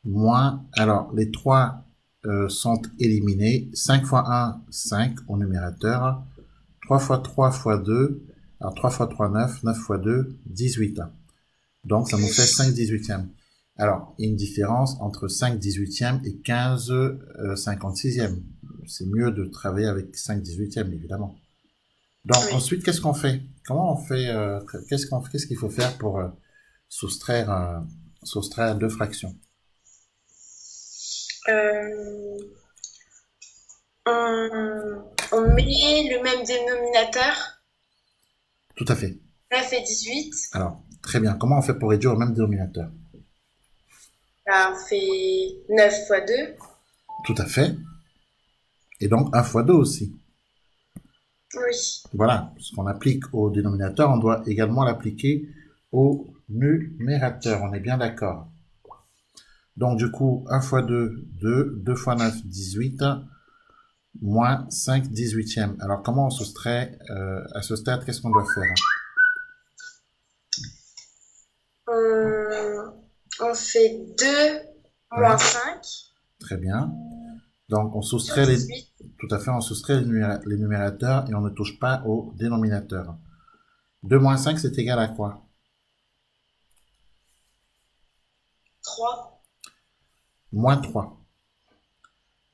Moins, alors les 3 sont éliminés. 5 fois 1, 5 au numérateur. 3 fois 3 fois 2, alors 3 fois 3, 9, 9 fois 2, 18. Donc ça nous fait 5 18e. Alors, il y a une différence entre 5 18e et 15 56e. C'est mieux de travailler avec 5 18e, évidemment. Donc Oui. ensuite, qu'est-ce qu'on fait? Comment on fait qu'est-ce qu'il faut faire pour soustraire, soustraire deux fractions? Euh, on met le même dénominateur. Tout à fait. 9 et 18. Alors, très bien. Comment on fait pour réduire au même dénominateur? Là, on fait 9 fois 2. Tout à fait. Et donc un fois 2 aussi. Oui. Voilà. Ce qu'on applique au dénominateur, on doit également l'appliquer au numérateur. On est bien d'accord. Donc du coup, 1 fois 2, 2. 2 fois 9, 18. Moins 5 18e. Alors comment on soustrait à ce stade? Qu'est-ce qu'on doit faire? On fait 2 moins Oui, 5 très bien. Donc on sur soustrait les... 18. Tout à fait, on soustrait les numérateurs et on ne touche pas au dénominateur. 2 moins 5, c'est égal à quoi? 3. Moins 3.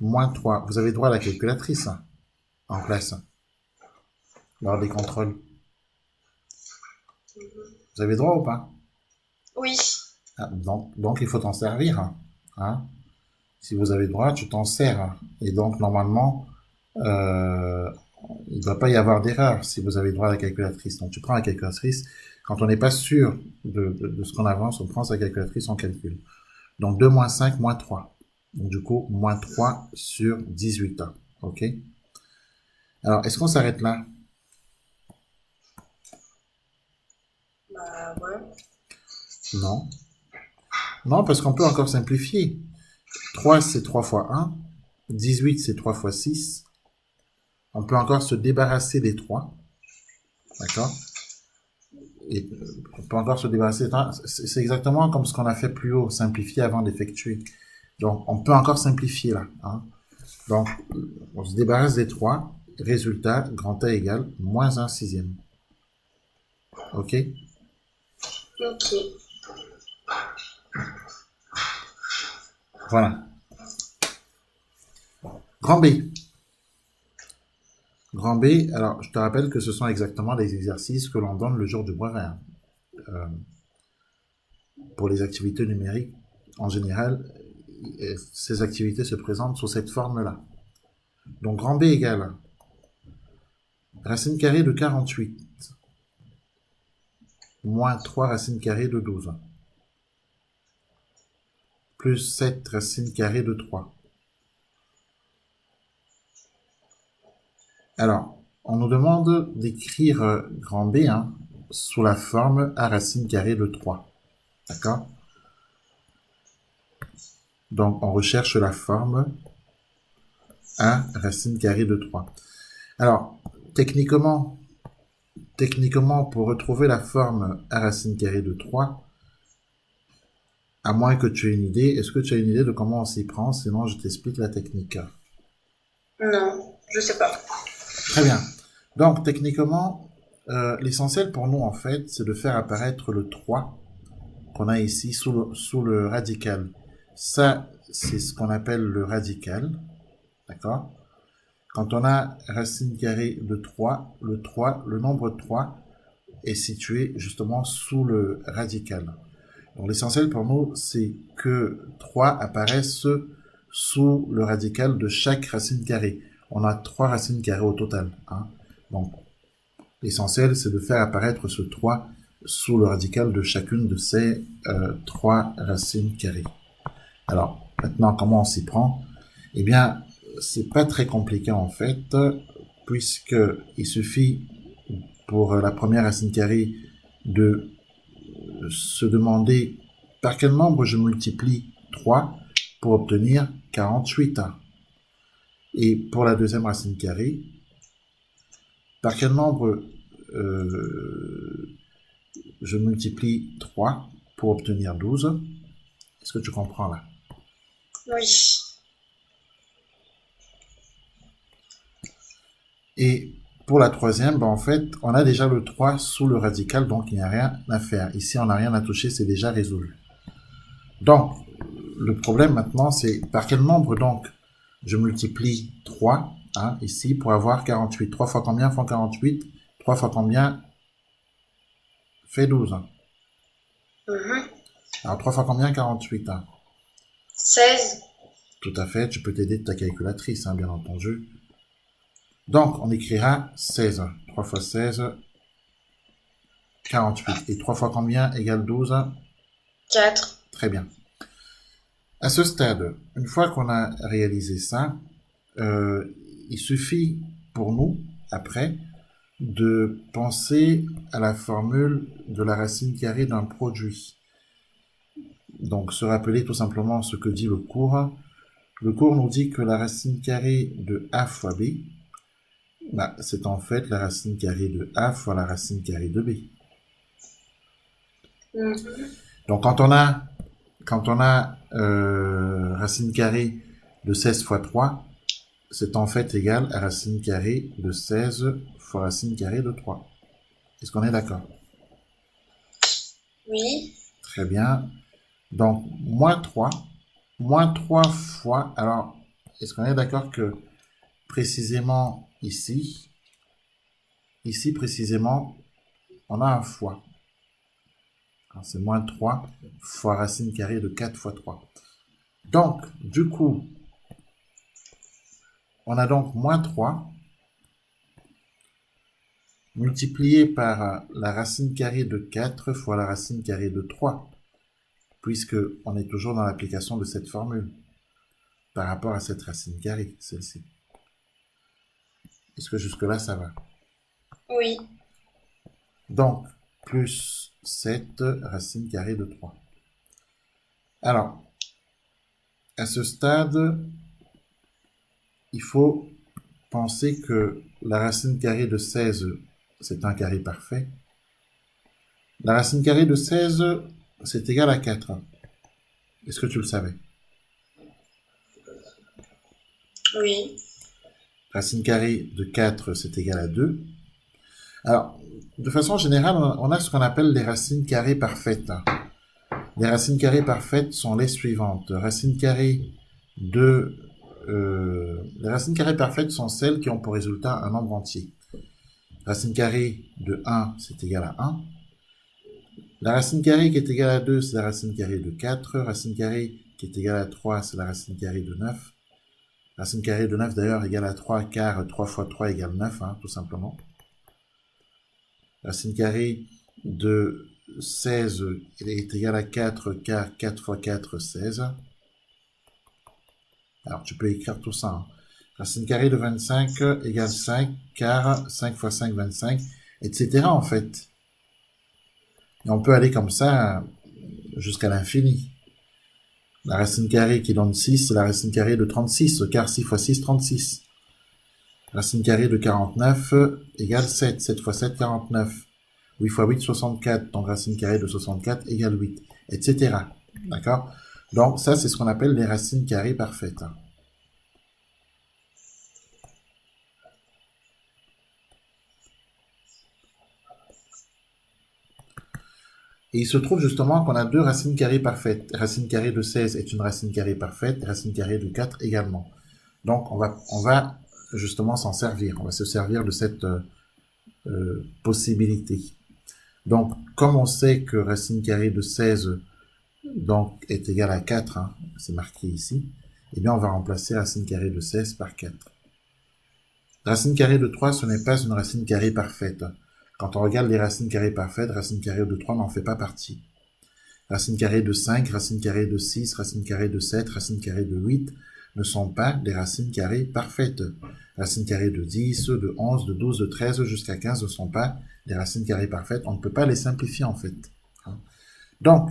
Moins 3. Vous avez droit à la calculatrice hein, en classe, lors des contrôles. Vous avez droit ou pas? Oui. Ah, donc il faut t'en servir. Hein. Si vous avez droit, tu t'en sers. Et donc normalement, euh, il ne doit pas y avoir d'erreur si vous avez droit à la calculatrice. Donc tu prends la calculatrice. Quand on n'est pas sûr de ce qu'on avance, on prend sa calculatrice, on calcule. Donc 2 moins 5, moins 3. Donc du coup, moins 3 sur 18. OK? Alors, est-ce qu'on s'arrête là? Bah ouais. Non. Non, parce qu'on peut encore simplifier. 3, c'est 3 fois 1. 18, c'est 3 fois 6. On peut encore se débarrasser des 3. D'accord? Et on peut encore se débarrasser des 3. C'est exactement comme ce qu'on a fait plus haut, simplifier avant d'effectuer. Donc, on peut encore simplifier là. Hein. Donc, on se débarrasse des 3. Résultat, grand A égale moins 1 sixième. OK? Ok. Voilà. Grand B. Grand B, alors je te rappelle que ce sont exactement les exercices que l'on donne le jour du brevet. Hein. Euh, pour les activités numériques, en général, ces activités se présentent sous cette forme-là. Donc grand B égale racine carrée de 48 moins 3 racines carrées de 12 plus 7 racines carrées de 3. Alors, on nous demande d'écrire grand B hein, sous la forme A racine carrée de 3. D'accord? Donc, on recherche la forme A racine carrée de 3. Alors, techniquement, pour retrouver la forme A racine carrée de 3, à moins que tu aies une idée, est-ce que tu as une idée de comment on s'y prend? Sinon, je t'explique la technique. Non, je sais pas. Très bien. Donc, techniquement, l'essentiel pour nous, en fait, c'est de faire apparaître le 3 qu'on a ici sous le radical. Ça, c'est ce qu'on appelle le radical. D'accord? Quand on a racine carrée de 3, le nombre 3 est situé justement sous le radical. Donc l'essentiel pour nous, c'est que 3 apparaissent sous le radical de chaque racine carrée. On a 3 racines carrées au total. Hein. Donc l'essentiel, c'est de faire apparaître ce 3 sous le radical de chacune de ces 3 racines carrées. Alors, maintenant, comment on s'y prend? Eh bien, c'est pas très compliqué en fait, puisque il suffit pour la première racine carrée de se demander par quel nombre je multiplie 3 pour obtenir 48. Et pour la deuxième racine carrée, par quel nombre je multiplie 3 pour obtenir 12. Est-ce que tu comprends là? Oui. Et pour la troisième, ben en fait, on a déjà le 3 sous le radical, donc il n'y a rien à faire. Ici, on n'a rien à toucher, c'est déjà résolu. Donc, le problème maintenant, c'est par quel nombre donc je multiplie 3 hein, ici pour avoir 48. 3 fois combien font 48? 3 fois combien fait 12 hein. Alors 3 fois combien 48 hein? 16. Tout à fait, tu peux t'aider de ta calculatrice, hein, bien entendu. Donc, on écrira 16. 3 fois 16, 48. Et 3 fois combien égale 12? 4. Très bien. À ce stade, une fois qu'on a réalisé ça, il suffit pour nous, après, de penser à la formule de la racine carrée d'un produit. Donc, se rappeler tout simplement ce que dit le cours. Le cours nous dit que la racine carrée de A fois B, bah, c'est en fait la racine carrée de A fois la racine carrée de B. Donc, quand on a racine carrée de 16 fois 3, c'est en fait égal à racine carrée de 16 fois racine carrée de 3. Est-ce qu'on est d'accord? Oui. Très bien. Donc, moins 3 fois... Alors, est-ce qu'on est d'accord que précisément ici précisément, on a un fois. C'est moins 3 fois racine carrée de 4 fois 3. Donc, du coup, on a donc moins 3 multiplié par la racine carrée de 4 fois la racine carrée de 3, puisque on est toujours dans l'application de cette formule par rapport à cette racine carrée, celle-ci. Est-ce que jusque-là, ça va? Oui. Donc, plus 7 racine carrée de 3. Alors, à ce stade, il faut penser que la racine carrée de 16, c'est un carré parfait. La racine carrée de 16, c'est égal à 4. Est-ce que tu le savais? Oui. Racine carrée de 4, c'est égal à 2. Alors, de façon générale, on a ce qu'on appelle les racines carrées parfaites. Les racines carrées parfaites sont les suivantes. Racine carrée de... les racines carrées parfaites sont celles qui ont pour résultat un nombre entier. Racine carrée de 1, c'est égal à 1. La racine carrée qui est égale à 2, c'est la racine carrée de 4. Racine carrée qui est égale à 3, c'est la racine carrée de 9. Racine carrée de 9 d'ailleurs égale à 3, car 3 fois 3 égale 9, hein, tout simplement. Racine carrée de 16 est égale à 4, car 4 fois 4, 16. Alors tu peux écrire tout ça. Hein. Racine carrée de 25 égale 5, car 5 fois 5, 25, etc. en fait. Et on peut aller comme ça jusqu'à l'infini. La racine carrée qui donne 6, c'est la racine carrée de 36, car 6 fois 6, 36. Racine carrée de 49 égale 7, 7 fois 7, 49. 8 fois 8, 64, donc racine carrée de 64 égale 8, etc. D'accord? Donc ça, c'est ce qu'on appelle les racines carrées parfaites. Et il se trouve justement qu'on a deux racines carrées parfaites. Racine carrée de 16 est une racine carrée parfaite, racine carrée de 4 également. Donc on va justement s'en servir, on va se servir de cette possibilité. Donc comme on sait que racine carrée de 16 donc, est égale à 4, hein, c'est marqué ici, eh bien on va remplacer racine carrée de 16 par 4. Racine carrée de 3, ce n'est pas une racine carrée parfaite. Quand on regarde les racines carrées parfaites, racine carrée de 3 n'en fait pas partie. Racine carrée de 5, racine carrée de 6, racine carrée de 7, racine carrée de 8 ne sont pas des racines carrées parfaites. Racine carrée de 10, de 11, de 12, de 13 jusqu'à 15 ne sont pas des racines carrées parfaites. On ne peut pas les simplifier en fait. Donc,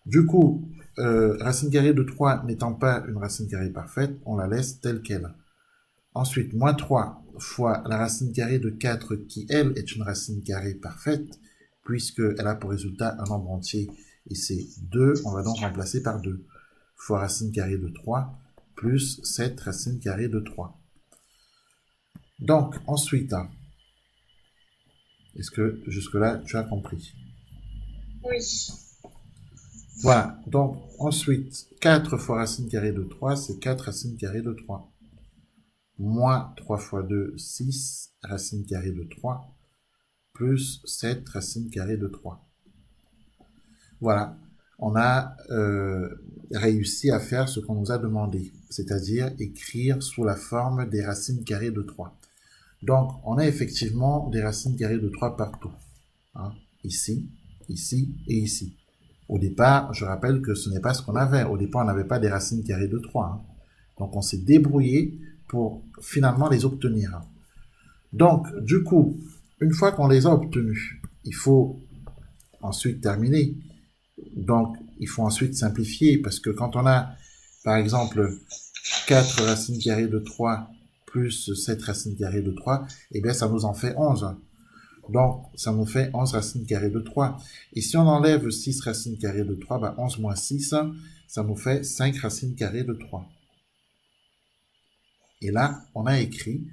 du coup, racine carrée de 3 n'étant pas une racine carrée parfaite, on la laisse telle qu'elle. Ensuite, moins 3 fois la racine carrée de 4 qui, elle, est une racine carrée parfaite, puisqu'elle a pour résultat un nombre entier Et c'est 2, on va donc remplacer par 2. Fois racine carrée de 3 plus 7 racine carrée de 3. Donc, ensuite, est-ce que jusque-là, tu as compris? Oui. Voilà, donc ensuite, 4 fois racine carrée de 3, c'est 4 racine carrée de 3. Moins 3 fois 2, 6 racine carrée de 3, plus 7 racine carrée de 3. Voilà, on a réussi à faire ce qu'on nous a demandé, c'est-à-dire écrire sous la forme des racines carrées de 3. Donc, on a effectivement des racines carrées de 3 partout. Hein, ici, ici et ici. Au départ, je rappelle que ce n'est pas ce qu'on avait. Au départ, on n'avait pas des racines carrées de 3. Hein. Donc, on s'est débrouillé pour finalement les obtenir. Donc, du coup, une fois qu'on les a obtenus, il faut ensuite terminer. Donc, il faut ensuite simplifier parce que quand on a, par exemple, 4 racines carrées de 3 plus 7 racines carrées de 3, eh bien, ça nous en fait 11. Donc, ça nous fait 11 racines carrées de 3. Et si on enlève 6 racines carrées de 3, bah 11 moins 6, ça nous fait 5 racines carrées de 3. Et là, on a écrit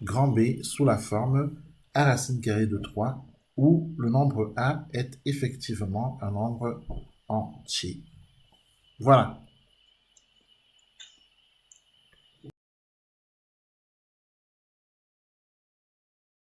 grand B sous la forme A racine carrée de 3, où le nombre A est effectivement un nombre entier. Voilà.